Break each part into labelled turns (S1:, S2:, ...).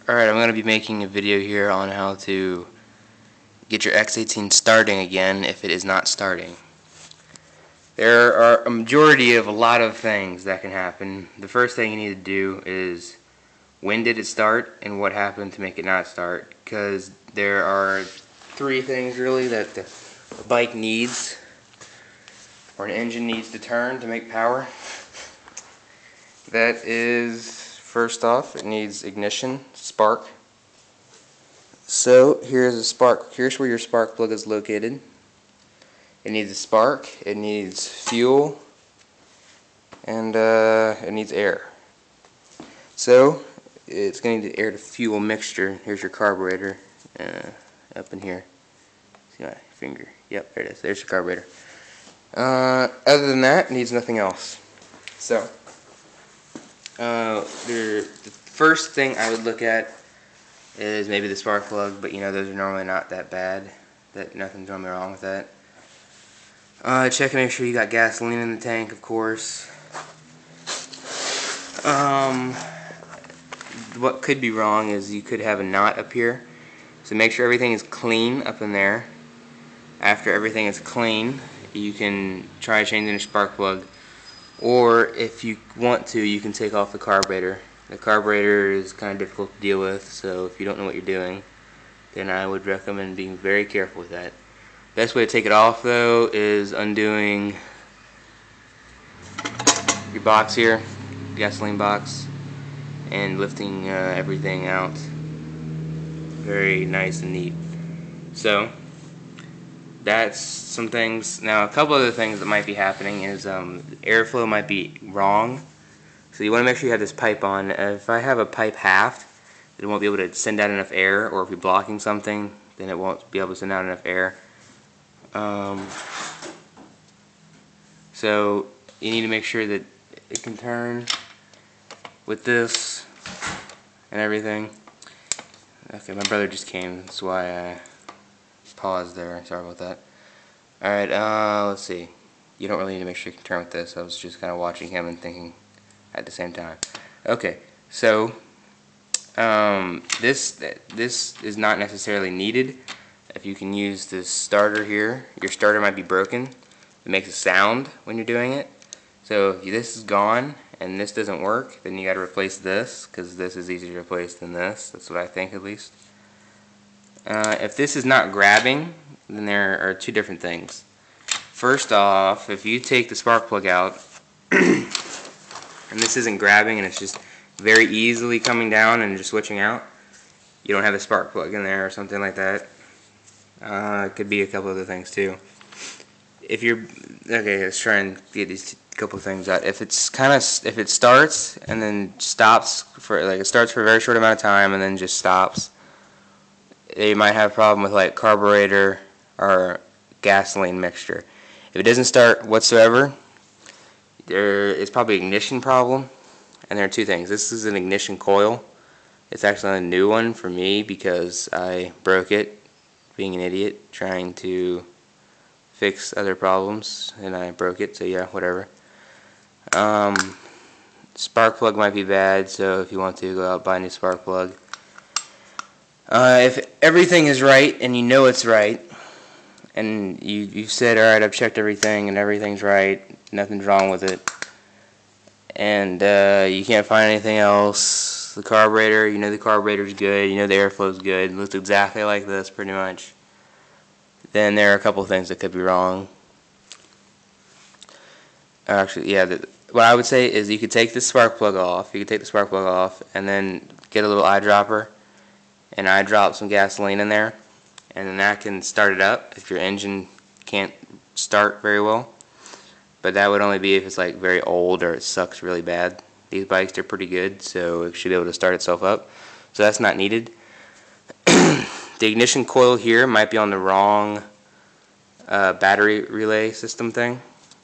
S1: Alright, I'm going to be making a video here on how to get your X18 starting again if it is not starting. There are a majority of a lot of things that can happen. The first thing you need to do is when did it start and what happened to make it not start, because there are three things really that the bike needs, or an engine needs to turn to make power. That is, first off, it needs ignition, spark. So here's a spark. Here's where your spark plug is located. It needs a spark, it needs fuel, and it needs air. So it's going to need the air to fuel mixture. Here's your carburetor up in here. See my finger? Yep, there it is. There's your carburetor. Other than that, it needs nothing else. So the first thing I would look at is maybe the spark plug, but you know those are normally not that bad. Nothing's normally wrong with that. Check and make sure you got gasoline in the tank, of course. What could be wrong is you could have a knot up here. So make sure everything is clean up in there. After everything is clean, you can try changing your spark plug. Or if you want to, you can take off the carburetor. The carburetor is kind of difficult to deal with, so if you don't know what you're doing, then I would recommend being very careful with that. Best way to take it off, though, is undoing your box here, gasoline box, and lifting everything out. Very nice and neat. So that's some things. Now, a couple other things that might be happening is airflow might be wrong. So you want to make sure you have this pipe on. If I have a pipe halved, it won't be able to send out enough air, or if you're blocking something, then it won't be able to send out enough air. So you need to make sure that it can turn with this and everything. Okay, my brother just came, that's why I paused there. Sorry about that. Alright, let's see. You don't really need to make sure you can turn with this. I was just kind of watching him and thinking at the same time. Okay, so this is not necessarily needed. If you can use this starter here, your starter might be broken. It makes a sound when you're doing it. So if this is gone and this doesn't work, then you got to replace this, because this is easier to replace than this. That's what I think, at least. If this is not grabbing, then there are two different things. First off, if you take the spark plug out and this isn't grabbing and it's just very easily coming down and just switching out, you don't have a spark plug in there or something like that. It could be a couple other things too. If you're okay, let's try and get these couple things out. If it starts and then stops for it starts for a very short amount of time and then just stops, you might have a problem with like carburetor or gasoline mixture. If it doesn't start whatsoever, there is probably an ignition problem, and there are two things. This is an ignition coil. It's actually a new one for me because I broke it being an idiot trying to fix other problems, and I broke it, so yeah, whatever. Spark plug might be bad, so if you want to, go out and buy a new spark plug. If everything is right and you know it's right, and you've said, alright, I've checked everything and everything's right, nothing's wrong with it, and you can't find anything else, the carburetor, you know the carburetor's good, you know the airflow's good, it looks exactly like this pretty much, then there are a couple of things that could be wrong. Actually, yeah, what I would say is you could take the spark plug off, and then get a little eyedropper and eyedrop some gasoline in there, and then that can start it up if your engine can't start very well. But that would only be if it's like very old or it sucks really bad. These bikes, they're pretty good, so it should be able to start itself up. So that's not needed. The ignition coil here might be on the wrong battery relay system thing.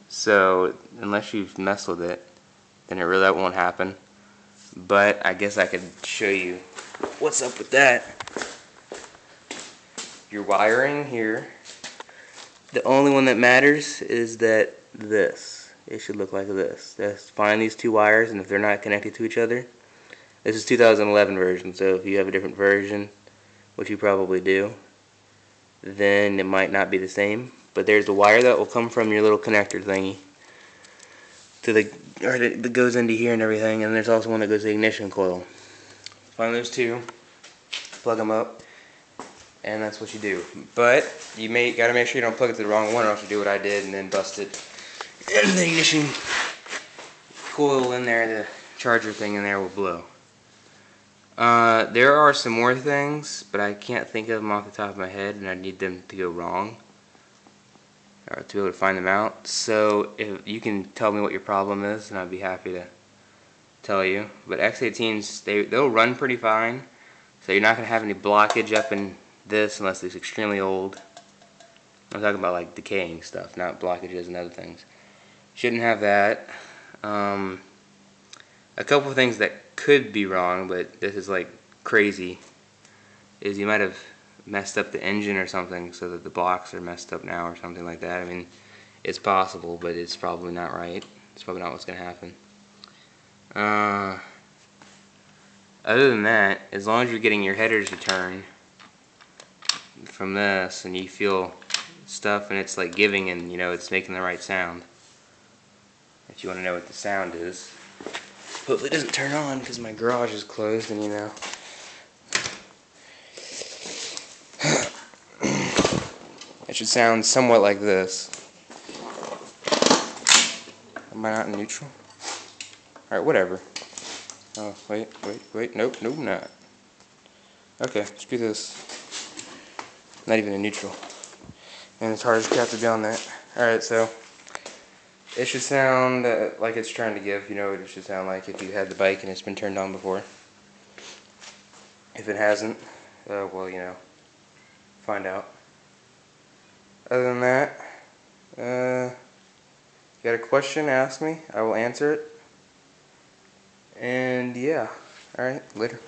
S1: So unless you've messed with it, then that won't happen. But I guess I could show you what's up with that. Your wiring here, the only one that matters is that it should look like this. Just find these two wires, and if they're not connected to each other, This is 2011 version, so if you have a different version, which you probably do, then it might not be the same. But there's a wire that will come from your little connector thingy to that goes into here and everything, and there's also one that goes to the ignition coil. Find those two, plug them up, and that's what you do. But you gotta make sure you don't plug it to the wrong one, or else you do what I did and then bust it. And the ignition coil in there, the charger thing in there will blow. There are some more things, but I can't think of them off the top of my head, and I need them to go wrong, or to be able to find them out. So if you can tell me what your problem is, and I'd be happy to tell you. But X18s, they'll run pretty fine, so you're not going to have any blockage up in this unless it's extremely old. I'm talking about like decaying stuff, not blockages and other things. Shouldn't have that. A couple of things that could be wrong, but this is like crazy, is you might have messed up the engine or something so that the blocks are messed up now or something like that. I mean, it's possible, but it's probably not right. It's probably not what's going to happen. Other than that, as long as you're getting your headers to turn from this and you feel stuff and it's like giving and it's making the right sound, if you want to know what the sound is. Hopefully it doesn't turn on because my garage is closed and it should sound somewhat like this. Am I not in neutral? Alright, whatever. Oh, wait, nope, I'm not. Okay, screw this. Not even in neutral. And it's hard as crap to be on that. Alright, so it should sound like it's trying to give, what it should sound like if you had the bike and it's been turned on before. If it hasn't, well, find out. Other than that, you got a question, ask me. I will answer it. And yeah, alright, later.